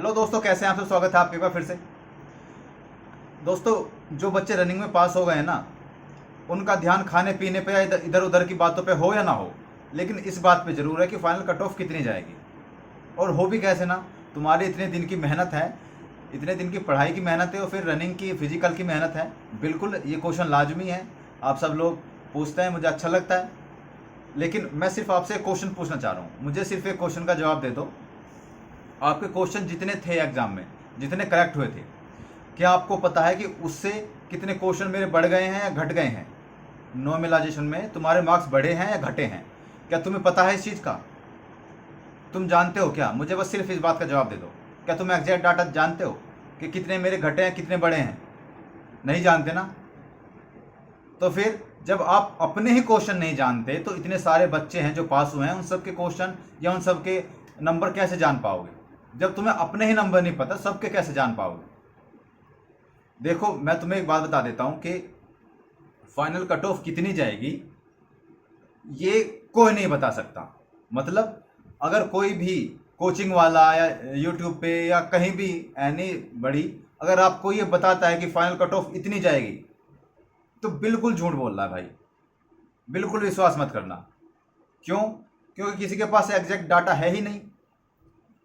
Hello दोस्तों, कैसे हैं आप? तो स्वागत है आपके पास फिर से। दोस्तों, जो बच्चे रनिंग में पास हो गए हैं ना, उनका ध्यान खाने पीने पे या इधर उधर की बातों पे हो या ना हो, लेकिन इस बात पे जरूर है कि फाइनल कट ऑफ कितनी जाएगी। और हो भी कैसे ना, तुम्हारी इतने दिन की मेहनत है, इतने दिन की पढ़ाई की मेहनत है और फिर रनिंग की फिजिकल की मेहनत है। बिल्कुल ये क्वेश्चन लाजमी है। आप सब लोग पूछते हैं, मुझे अच्छा लगता है, लेकिन मैं सिर्फ आपसे एक क्वेश्चन पूछना चाह रहा हूँ। मुझे सिर्फ एक क्वेश्चन का जवाब दे दो। आपके क्वेश्चन जितने थे एग्जाम में, जितने करेक्ट हुए थे, क्या आपको पता है कि उससे कितने क्वेश्चन मेरे बढ़ गए हैं या घट गए हैं? नॉर्मलाइजेशन में तुम्हारे मार्क्स बढ़े हैं या घटे हैं? क्या तुम्हें पता है इस चीज़ का? तुम जानते हो क्या? मुझे बस सिर्फ इस बात का जवाब दे दो। क्या तुम एग्जैक्ट डाटा जानते हो कि कितने मेरे घटे हैं, कितने बढ़े हैं? नहीं जानते ना। तो फिर जब आप अपने ही क्वेश्चन नहीं जानते तो इतने सारे बच्चे हैं जो पास हुए हैं, उन सब के क्वेश्चन या उन सब के नंबर कैसे जान पाओगे? जब तुम्हें अपने ही नंबर नहीं पता, सबके कैसे जान पाओगे? देखो, मैं तुम्हें एक बात बता देता हूं कि फाइनल कट ऑफ कितनी जाएगी ये कोई नहीं बता सकता। मतलब अगर कोई भी कोचिंग वाला या यूट्यूब पे या कहीं भी एनी बड़ी अगर आपको ये बताता है कि फाइनल कट ऑफ इतनी जाएगी, तो बिल्कुल झूठ बोल रहा है भाई। बिल्कुल विश्वास मत करना। क्यों? क्योंकि किसी के पास एग्जैक्ट डाटा है ही नहीं।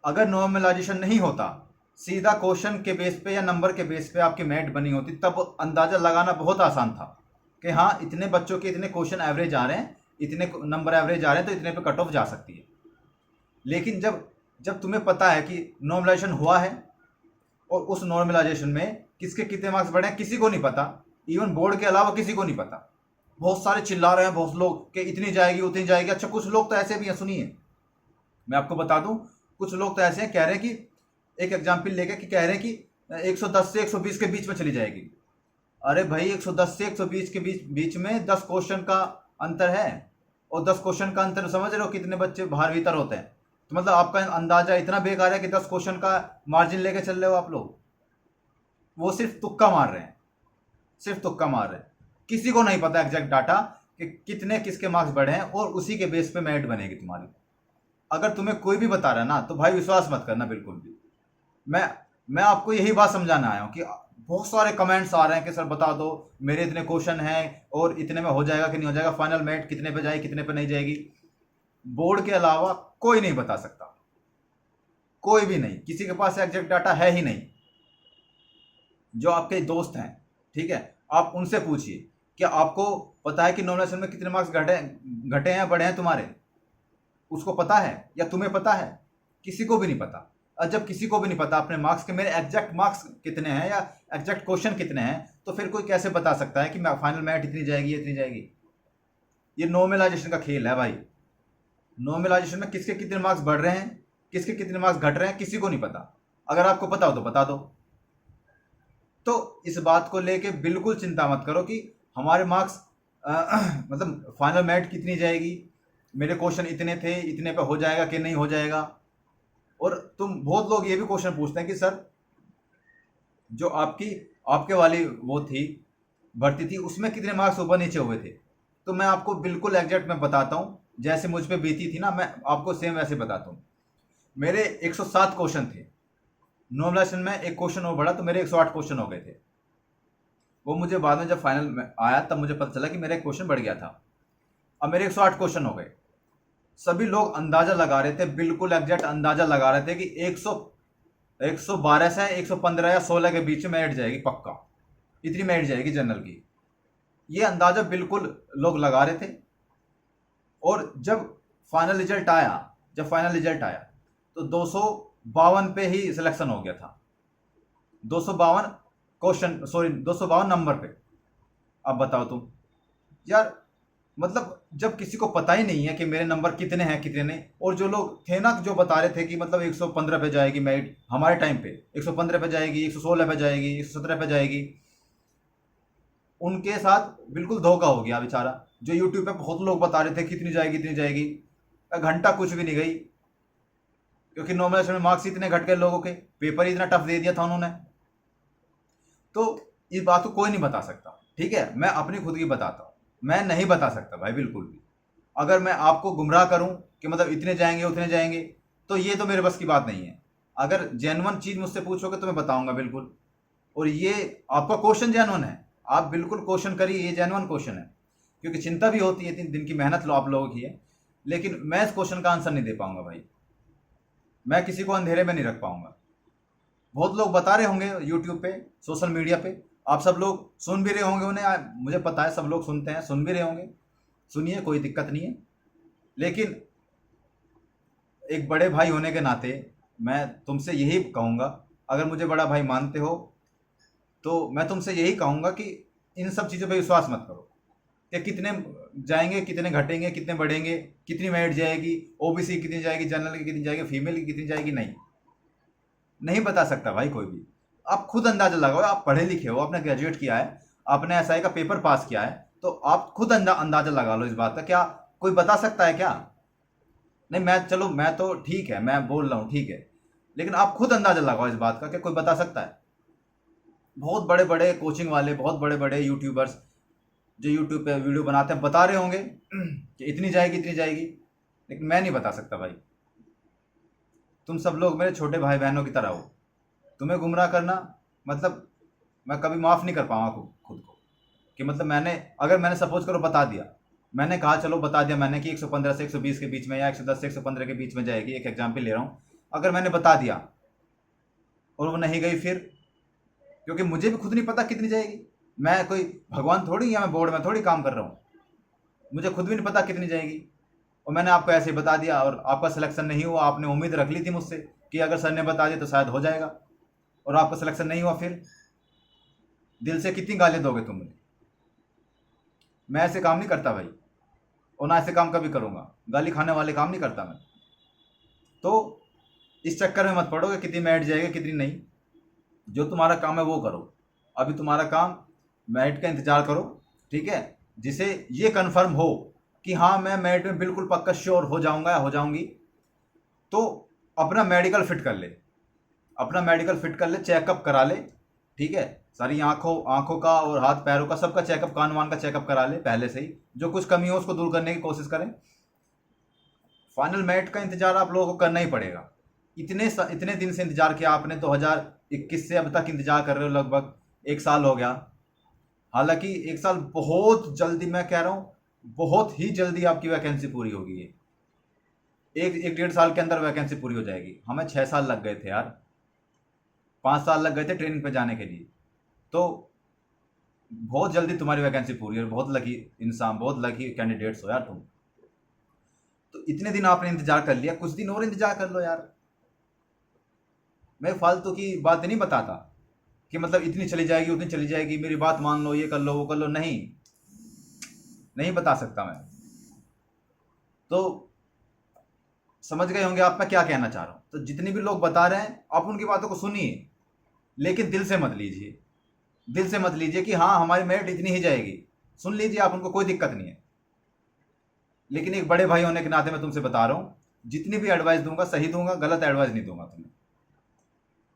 अगर नॉर्मलाइजेशन नहीं होता, सीधा क्वेश्चन के बेस पे या नंबर के बेस पे आपकी मेरिट बनी होती, तब अंदाजा लगाना बहुत आसान था कि हाँ, इतने बच्चों के इतने क्वेश्चन एवरेज आ रहे हैं, इतने नंबर एवरेज आ रहे हैं, तो इतने पे कट ऑफ जा सकती है। लेकिन जब जब तुम्हें पता है कि नॉर्मलाइजेशन हुआ है और उस नॉर्मलाइजेशन में किसके कितने मार्क्स बढ़े हैं, किसी को नहीं पता। इवन बोर्ड के अलावा किसी को नहीं पता। बहुत सारे चिल्ला रहे हैं बहुत लोग कि इतनी जाएगी उतनी जाएगी। अच्छा, कुछ लोग तो ऐसे भी हैं, सुनिए मैं आपको बता दूं, कुछ लोग तो ऐसे हैं, कह रहे हैं कि एक एग्जाम्पल लेके कि कह रहे हैं कि 110 से 120 के बीच में चली जाएगी। अरे भाई, 110 से 120 के बीच में 10 क्वेश्चन का अंतर है। और 10 क्वेश्चन का अंतर समझ रहे हो कितने बच्चे बाहर भीतर होते हैं? तो मतलब आपका अंदाजा इतना बेकार है कि 10 क्वेश्चन का मार्जिन लेके चल रहे हो आप लोग। वो सिर्फ तुक्का मार रहे हैं, सिर्फ तुक्का मार रहे हैं। किसी को नहीं पता एग्जैक्ट डाटा कि कितने किसके मार्क्स बढ़े हैं, और उसी के बेस पे मेरिट बनेगी तुम्हारी। अगर तुम्हें कोई भी बता रहा है ना, तो भाई विश्वास मत करना बिल्कुल भी। मैं आपको यही बात समझाना आया हूँ कि बहुत सारे कमेंट्स आ रहे हैं कि सर बता दो, मेरे इतने क्वेश्चन हैं और इतने में हो जाएगा कि नहीं हो जाएगा, फाइनल मेरिट कितने पे जाएगी कितने पे नहीं जाएगी। बोर्ड के अलावा कोई नहीं बता सकता, कोई भी नहीं। किसी के पास एग्जैक्ट डाटा है ही नहीं। जो आपके दोस्त हैं, ठीक है, आप उनसे पूछिए क्या आपको पता है कि नॉमिनेशन में कितने मार्क्स घटे घटे हैं बढ़े हैं तुम्हारे? उसको पता है या तुम्हें पता है? किसी को भी नहीं पता। और जब किसी को भी नहीं पता अपने मार्क्स के, मेरे एग्जैक्ट मार्क्स कितने हैं या एग्जैक्ट क्वेश्चन कितने हैं, तो फिर कोई कैसे बता सकता है कि फाइनल मेरिट इतनी जाएगी इतनी जाएगी? ये नॉर्मलाइजेशन का खेल है भाई। नॉर्मलाइजेशन में किसके कितने मार्क्स बढ़ रहे हैं, किसके कितने मार्क्स घट रहे हैं, किसी को नहीं पता। अगर आपको पता हो तो बता दो। तो इस बात को लेके बिल्कुल चिंता मत करो कि हमारे मार्क्स मतलब फाइनल मेरिट कितनी जाएगी, मेरे क्वेश्चन इतने थे, इतने पे हो जाएगा कि नहीं हो जाएगा। और तुम बहुत लोग ये भी क्वेश्चन पूछते हैं कि सर जो आपके वाली वो थी भर्ती थी, उसमें कितने मार्क्स ऊपर नीचे हुए थे? तो मैं आपको बिल्कुल एग्जैक्ट मैं बताता हूँ, जैसे मुझ पे बीती थी ना, मैं आपको सेम वैसे बताता हूँ। मेरे 107 क्वेश्चन थे। नॉर्मलाइजेशन में एक क्वेश्चन और बढ़ा तो मेरे 108 क्वेश्चन हो गए थे। वो मुझे बाद में जब फाइनल में आया तब मुझे पता चला कि मेरा एक क्वेश्चन बढ़ गया था। अब मेरे 108 क्वेश्चन हो गए। सभी लोग अंदाजा लगा रहे थे, बिल्कुल एग्जैक्ट अंदाजा लगा रहे थे कि 112 से 115 या 16 के बीच में मेरिट जाएगी पक्का, इतनी मेरिट जाएगी जनरल की। ये अंदाजा बिल्कुल लोग लगा रहे थे। और जब फाइनल रिजल्ट आया तो 252 पे ही सिलेक्शन हो गया था। 252 क्वेश्चन, सॉरी 252 नंबर पे। अब बताओ तुम यार, मतलब जब किसी को पता ही नहीं है कि मेरे नंबर कितने हैं कितने नहीं। और जो लोग थे ना जो बता रहे थे कि मतलब 115 पे जाएगी मेरिट, हमारे टाइम पे 115 पे जाएगी, 116 पे जाएगी, 117 पे जाएगी, उनके साथ बिल्कुल धोखा हो गया बेचारा। जो यूट्यूब पे बहुत लोग बता रहे थे कितनी जाएगी इतनी जाएगी, घंटा कुछ भी नहीं गई, क्योंकि नॉर्मलाइजेशन में मार्क्स इतने घट गए लोगों के, पेपर ही इतना टफ दे दिया था उन्होंने। तो इस बात को कोई नहीं बता सकता, ठीक है। मैं अपनी खुद की बताता हूँ, मैं नहीं बता सकता भाई बिल्कुल भी। अगर मैं आपको गुमराह करूं कि मतलब इतने जाएंगे उतने जाएंगे, तो ये तो मेरे बस की बात नहीं है। अगर जेन्युइन चीज़ मुझसे पूछोगे तो मैं बताऊंगा बिल्कुल। और ये आपका क्वेश्चन जेन्युइन है, आप बिल्कुल क्वेश्चन करिए, ये जेन्युइन क्वेश्चन है, क्योंकि चिंता भी होती है, 3 दिन की मेहनत लो आप लोगों की है। लेकिन मैं इस क्वेश्चन का आंसर नहीं दे पाऊंगा भाई, मैं किसी को अंधेरे में नहीं रख पाऊंगा। बहुत लोग बता रहे होंगे यूट्यूब पे, सोशल मीडिया पे, आप सब लोग सुन भी रहे होंगे उन्हें, मुझे पता है सब लोग सुनते हैं, सुन भी रहे होंगे, सुनिए, कोई दिक्कत नहीं है। लेकिन एक बड़े भाई होने के नाते मैं तुमसे यही कहूँगा, अगर मुझे बड़ा भाई मानते हो तो मैं तुमसे यही कहूँगा कि इन सब चीज़ों पे विश्वास मत करो कि कितने जाएंगे, कितने घटेंगे, कितने बढ़ेंगे, कितनी मेरिट जाएगी, ओबीसी कितनी जाएगी, जनरल की कितनी जाएगी, फीमेल की कितनी जाएगी, नहीं, नहीं बता सकता भाई कोई भी। आप खुद अंदाजा लगाओ, आप पढ़े लिखे हो, आपने ग्रेजुएट किया है, आपने एसआई का पेपर पास किया है, तो आप खुद अंदाजा लगा लो इस बात का। क्या कोई बता सकता है क्या? नहीं, मैं चलो, मैं तो ठीक है, मैं बोल रहा हूँ ठीक है, लेकिन आप खुद अंदाजा लगाओ इस बात का कि कोई बता सकता है? बहुत बड़े बड़े कोचिंग वाले, बहुत बड़े बड़े यूट्यूबर्स जो यूट्यूब पे वीडियो बनाते हैं बता रहे होंगे कि इतनी जाएगी, इतनी जाएगी, लेकिन मैं नहीं बता सकता भाई। तुम सब लोग मेरे छोटे भाई बहनों की तरह हो, तुम्हें गुमराह करना मतलब मैं कभी माफ़ नहीं कर पाऊंगा खुद को, कि मतलब अगर मैंने सपोज करो बता दिया, मैंने कहा चलो बता दिया मैंने कि 115 से 120 के बीच में या 110 से 115 के बीच में जाएगी, एक एग्जाम्पल ले रहा हूँ, अगर मैंने बता दिया और वो नहीं गई फिर, क्योंकि मुझे भी खुद नहीं पता कितनी जाएगी, मैं कोई भगवान थोड़ी, या मैं बोर्ड में थोड़ी काम कर रहा हूँ, मुझे खुद भी नहीं पता कितनी जाएगी, और मैंने आपको ऐसे ही बता दिया और आपका सिलेक्शन नहीं हुआ। आपने उम्मीद रख ली थी मुझसे कि अगर सर ने बता दिया तो शायद हो जाएगा, और आपका सिलेक्शन नहीं हुआ, फिर दिल से कितनी गालियाँ दोगे तुम मुझे? मैं ऐसे काम नहीं करता भाई, और ना ऐसे काम कभी करूँगा, गाली खाने वाले काम नहीं करता मैं। तो इस चक्कर में मत पड़ो कि कितनी मेरिट जाएगी कितनी नहीं, जो तुम्हारा काम है वो करो। अभी तुम्हारा काम मेरिट का इंतजार करो, ठीक है, जिसे ये कन्फर्म हो कि हाँ मैं मेरिट में बिल्कुल पक्का श्योर हो जाऊंगा या हो जाऊंगी, तो अपना मेडिकल फिट कर ले, अपना मेडिकल फिट कर ले, चेकअप करा ले, ठीक है, सारी आंखों का और हाथ पैरों का सबका चेकअप, कान वान का चेकअप करा ले पहले से ही, जो कुछ कमी हो उसको दूर करने की कोशिश करें। फाइनल मेरिट का इंतजार आप लोगों को करना ही पड़ेगा। इतने दिन से इंतजार किया आपने, 2021 से अब तक इंतजार कर रहे हो, लगभग 1 साल हो गया। हालांकि 1 साल बहुत जल्दी, मैं कह रहा हूँ बहुत ही जल्दी आपकी वैकेंसी पूरी होगी। एक 1.5 साल के अंदर वैकेंसी पूरी हो जाएगी। हमें 6 साल लग गए थे यार, 5 साल लग गए थे ट्रेनिंग पे जाने के लिए। तो बहुत जल्दी तुम्हारी वैकेंसी पूरी है, बहुत लकी इंसान, बहुत लकी कैंडिडेट्स हो यार तुम। तो इतने दिन आपने इंतजार कर लिया, कुछ दिन और इंतजार कर लो यार। मैं फालतू की बातें नहीं बताता कि मतलब इतनी चली जाएगी उतनी चली जाएगी, मेरी बात मान लो, ये कर लो वो कर लो, नहीं, नहीं बता सकता मैं। तो समझ गए होंगे आप मैं क्या कहना चाह रहा हूँ। तो जितने भी लोग बता रहे हैं आप उनकी बातों को सुनिए, लेकिन दिल से मत लीजिए, दिल से मत लीजिए कि हाँ हमारी मेरिट इतनी ही जाएगी। सुन लीजिए आप उनको, कोई दिक्कत नहीं है, लेकिन एक बड़े भाई होने के नाते मैं तुमसे बता रहा हूँ, जितनी भी एडवाइस दूंगा सही दूंगा, गलत एडवाइस नहीं दूंगा तुम्हें।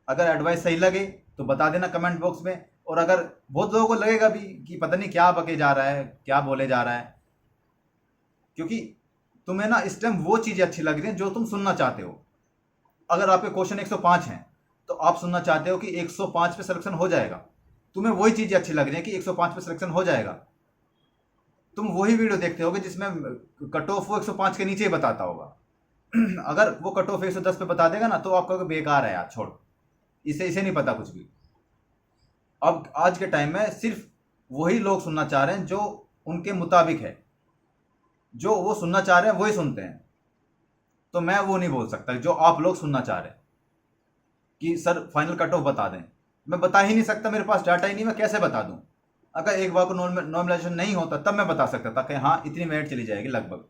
अगर एडवाइस सही लगे तो बता देना कमेंट बॉक्स में, और अगर बहुत लोगों को लगेगा भी कि पता नहीं क्या बके जा रहा है, क्या बोले जा रहा है, क्योंकि तुम्हें ना इस टाइम वो चीज़ें अच्छी लग रही हैं जो तुम सुनना चाहते हो। अगर आपके क्वेश्चन 105 हैं तो आप सुनना चाहते हो कि 105 पे सिलेक्शन हो जाएगा, तुम्हें वही चीज़ें अच्छी लग रही हैं कि 105 पे सिलेक्शन हो जाएगा। तुम वही वीडियो देखते होगे जिसमें कट ऑफ वो 105 के नीचे ही बताता होगा। अगर वो कट ऑफ 110 पे बता देगा ना तो आप कहोगे बेकार है यार, छोड़, इसे नहीं पता कुछ भी। अब आज के टाइम में सिर्फ वही लोग सुनना चाह रहे हैं जो उनके मुताबिक है, जो वो सुनना चाह रहे हैं वही सुनते हैं। तो मैं वो नहीं बोल सकता जो आप लोग सुनना चाह रहे हैं कि सर फाइनल कट ऑफ बता दें, मैं बता ही नहीं सकता, मेरे पास डाटा ही नहीं, मैं कैसे बता दूं। अगर एक बार को नॉर्मलाइजेशन नहीं होता तब मैं बता सकता था कि हाँ इतनी मेरिट चली जाएगी लगभग,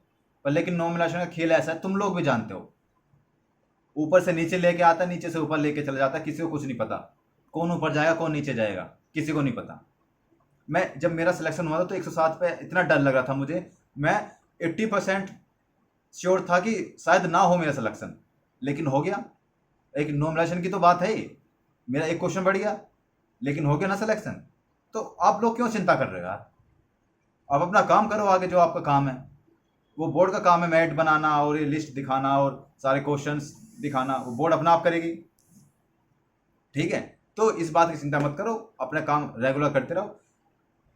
पर लेकिन नॉर्मलाइजेशन का खेल ऐसा है, तुम लोग भी जानते हो, ऊपर से नीचे लेके आता, नीचे से ऊपर लेके चला जाता, किसी को कुछ नहीं पता कौन ऊपर जाएगा कौन नीचे जाएगा, किसी को नहीं पता। मैं जब मेरा सिलेक्शन हुआ था तो 107 पे इतना डर लग रहा था मुझे, मैं 80% श्योर था कि शायद ना हो मेरा सिलेक्शन, लेकिन हो गया। एक नॉर्मलाइजेशन की तो बात है ही, मेरा एक क्वेश्चन बढ़ गया, लेकिन हो गया ना सिलेक्शन। तो आप लोग क्यों चिंता कर रहे हो यार? आप अपना काम करो आगे, जो आपका काम है वो बोर्ड का काम है, मेरिट बनाना और ये लिस्ट दिखाना और सारे क्वेश्चंस दिखाना, वो बोर्ड अपना आप करेगी। ठीक है, तो इस बात की चिंता मत करो, अपना काम रेगुलर करते रहो।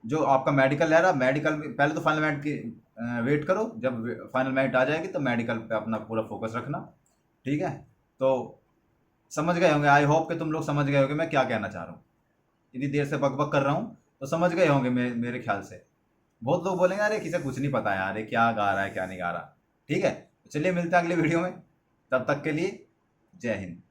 जो आपका मेडिकल रह रहा, मेडिकल में पहले तो फाइनल मेरिट की वेट करो, जब फाइनल मेरिट आ जाएगी तो मेडिकल पे अपना पूरा फोकस रखना। ठीक है, तो समझ गए होंगे, आई होप कि तुम लोग समझ गए होंगे मैं क्या कहना चाह रहा हूँ। इतनी देर से बकबक कर रहा हूँ तो समझ गए होंगे मेरे ख्याल से। बहुत लोग बोलेंगे अरे किसे कुछ नहीं पता यार, ये क्या गा रहा है क्या नहीं गा रहा। ठीक है, चलिए मिलते हैं अगली वीडियो में, तब तक के लिए जय हिंद।